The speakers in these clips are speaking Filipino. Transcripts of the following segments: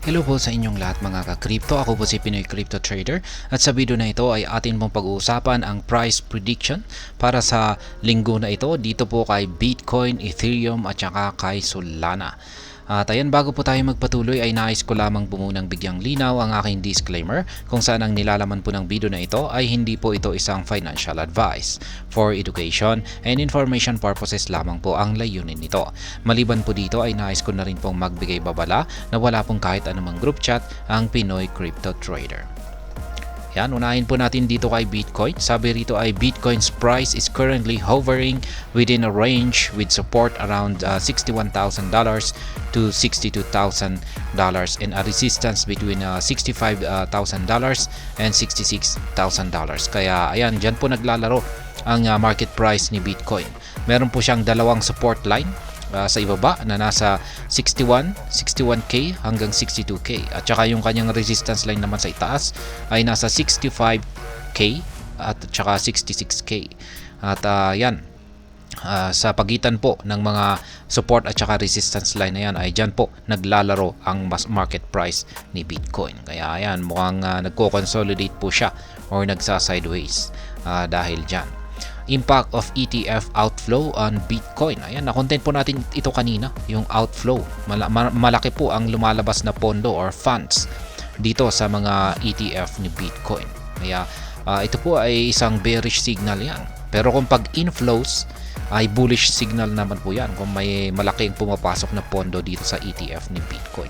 Hello po sa inyong lahat mga ka-crypto. Ako po si Pinoy Crypto Trader at sa video na ito ay atin pong pag-uusapan ang price prediction para sa linggo na ito dito po kay Bitcoin, Ethereum at saka kay Solana. At ayan, bago po tayo magpatuloy ay nais ko lamang po munang bigyang linaw ang aking disclaimer kung saan ang nilalaman po ng video na ito ay hindi po ito isang financial advice. For education and information purposes lamang po ang layunin nito. Maliban po dito ay nais ko na rin pong magbigay babala na wala pong kahit anumang group chat ang Pinoy Crypto Trader. Yan, unahin po natin dito kay Bitcoin. Sabi rito ay Bitcoin's price is currently hovering within a range with support around $61,000 to $62,000 and a resistance between $65,000 and $66,000. Kaya ayan, dyan po naglalaro ang market price ni Bitcoin. Meron po siyang dalawang support line sa ibaba na nasa 61K hanggang 62K at saka yung kanyang resistance line naman sa itaas ay nasa 65K at saka 66K at yan sa pagitan po ng mga support at saka resistance line na yan ay dyan po naglalaro ang market price ni Bitcoin. Kaya yan, mukhang nagko-consolidate po siya or nagsa-sideways dahil dyan. Impact of ETF outflow on Bitcoin. Ayan, na-content po natin ito kanina, yung outflow. Malaki po ang lumalabas na pondo or funds dito sa mga ETF ni Bitcoin. Kaya ito po ay isang bearish signal yan. Pero kung pag inflows ay bullish signal naman po yan kung may malaking pumapasok na pondo dito sa ETF ni Bitcoin.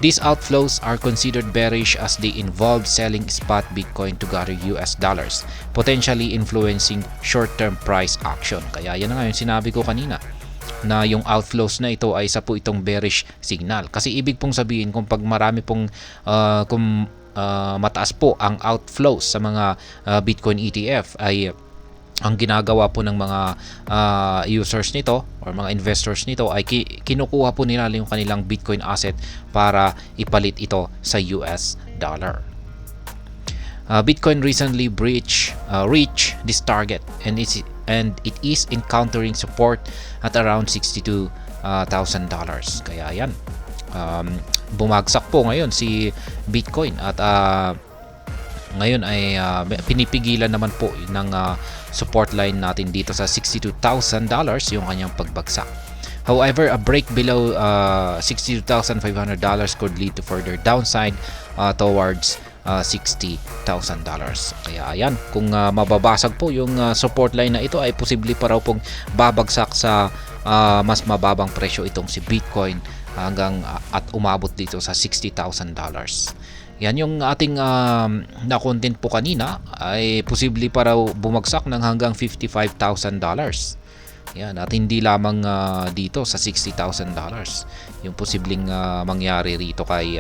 These outflows are considered bearish as they involve selling spot Bitcoin to gather US dollars, potentially influencing short-term price action. Kaya yan na nga yung sinabi ko kanina, na yung outflows na ito ay isa po itong bearish signal. Kasi ibig pong sabihin kung pag marami pong mataas po ang outflows sa mga Bitcoin ETF ay ang ginagawa po ng mga users nito or mga investors nito ay kinukuha po nila yung kanilang Bitcoin asset para ipalit ito sa US dollar. Bitcoin recently reached this target and it is encountering support at around $62,000. Kaya yan, bumagsak po ngayon si Bitcoin at ngayon ay pinipigilan naman po ng support line natin dito sa $62,000 yung kanyang pagbagsak. However, a break below $62,500 could lead to further downside towards $60,000. Kaya ayan, kung mababasag po yung support line na ito ay posible pa raw pong babagsak sa mas mababang presyo itong si Bitcoin hanggang at umabot dito sa $60,000. Yan yung ating na-content po kanina ay posible pa raw bumagsak ng hanggang $55,000. Yan, at hindi lamang dito sa $60,000 yung posibleng mangyari rito kay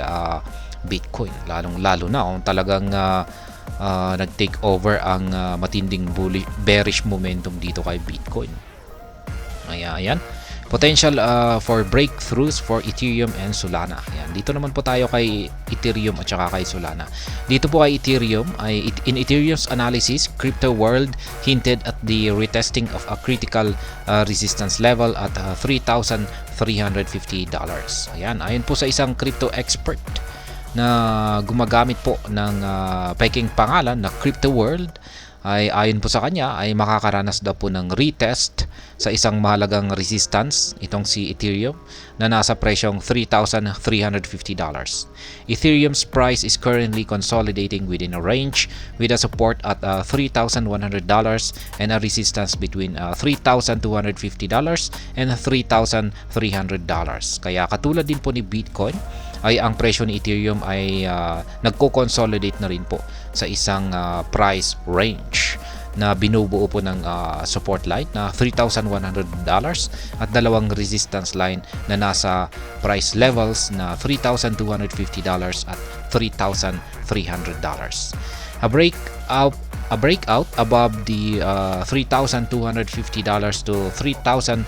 Bitcoin. Lalo na kung talagang nag-take over ang matinding bearish momentum dito kay Bitcoin. Ayan. Potential for breakthroughs for Ethereum and Solana. Ayan. Dito naman po tayo kay Ethereum at saka kay Solana. Dito po kay Ethereum, in Ethereum's analysis, crypto world hinted at the retesting of a critical resistance level at $3,350. Ayan, ayon po sa isang crypto expert na gumagamit po ng peking pangalan na Crypto World, ay ayon po sa kanya ay makakaranas daw po ng retest sa isang mahalagang resistance itong si Ethereum na nasa presyong $3,350. Ethereum's price is currently consolidating within a range with a support at $3,100 and a resistance between $3,250 and $3,300. Kaya katulad din po ni Bitcoin ay ang presyo ni Ethereum ay nagko-consolidate na rin po sa isang price range na binubuo po ng support line na $3,100 at dalawang resistance line na nasa price levels na $3,250 at $3,300. A breakout above the $3,250 to $3,300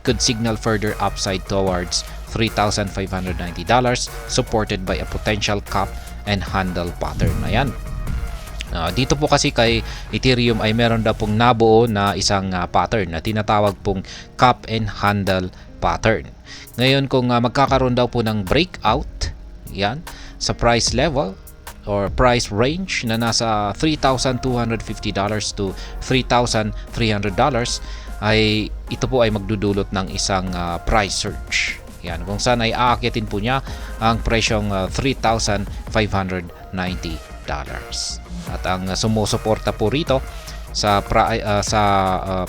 could signal further upside towards $3,590 supported by a potential cup and handle pattern. Ayan. Dito po kasi kay Ethereum ay meron daw pong nabuo na isang pattern na tinatawag pong cup and handle pattern. Ngayon kung magkakaroon daw po ng breakout, yan, sa price level or price range na nasa $3,250 to $3,300 ay ito po ay magdudulot ng isang price surge. Yan, kung saan ay aakyatin po niya ang presyong $3,590. At ang sumusuporta po rito sa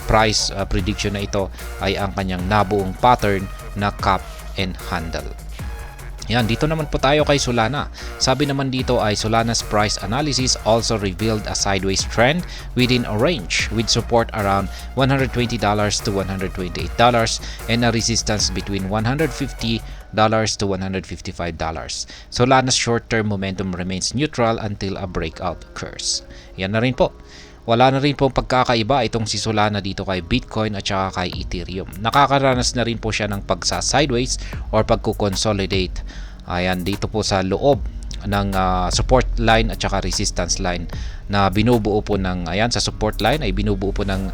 price prediction na ito ay ang kanyang nabuong pattern na cup and handle. Yan, dito naman po tayo kay Solana. Sabi naman dito ay Solana's price analysis also revealed a sideways trend within a range with support around $120 to $128 and a resistance between $150 to $155. Solana's short-term momentum remains neutral until a breakout occurs. Yan na rin po. Wala na rin pong pagkakaiba itong si Solana dito kay Bitcoin at saka kay Ethereum. Nakakaranas na rin po siya ng pagsa-sideways or pagkukonsolidate. Ayan, dito po sa loob ng support line at saka resistance line na binubuo po ng, ayan, sa support line ay binubuo po ng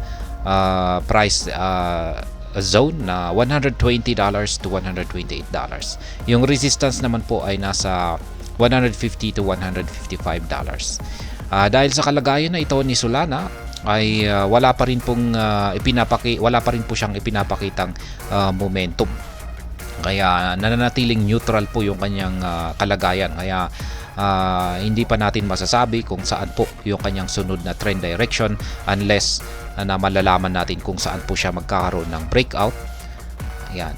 price zone na $120 to $128. Yung resistance naman po ay nasa $150 to $155. Dahil sa kalagayan na ito ni Solana ay wala pa rin po siyang ipinapakitang momentum. Kaya nananatiling neutral po yung kanyang kalagayan. Kaya hindi pa natin masasabi kung saan po yung kanyang sunod na trend direction unless na malalaman natin kung saan po siya magkakaroon ng breakout. Ayan.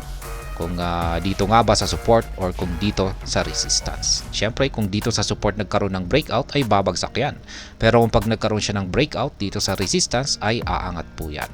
Kung dito nga ba sa support or kung dito sa resistance. Siyempre, kung dito sa support nagkaroon ng breakout ay babagsak yan. Pero kung pag nagkaroon siya ng breakout dito sa resistance ay aangat po yan.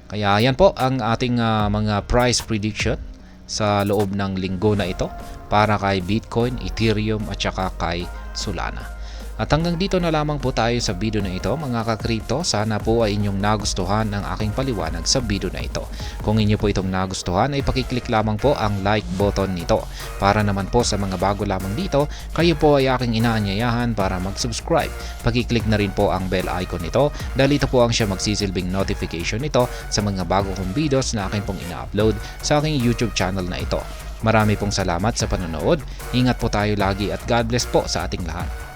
Kaya yan po ang ating mga price prediction sa loob ng linggo na ito para kay Bitcoin, Ethereum at saka kay Solana. At hanggang dito na lamang po tayo sa video na ito mga ka-crypto. Sana po ay inyong nagustuhan ang aking paliwanag sa video na ito. Kung inyo po itong nagustuhan ay pakiclick lamang po ang like button nito. Para naman po sa mga bago lamang dito, kayo po ay aking inaanyayahan para mag-subscribe. Pakiclick na rin po ang bell icon nito dahil ito po ang siya magsisilbing notification nito sa mga bago kong videos na akin pong ina-upload sa aking YouTube channel na ito. Marami pong salamat sa panonood. Ingat po tayo lagi at God bless po sa ating lahat.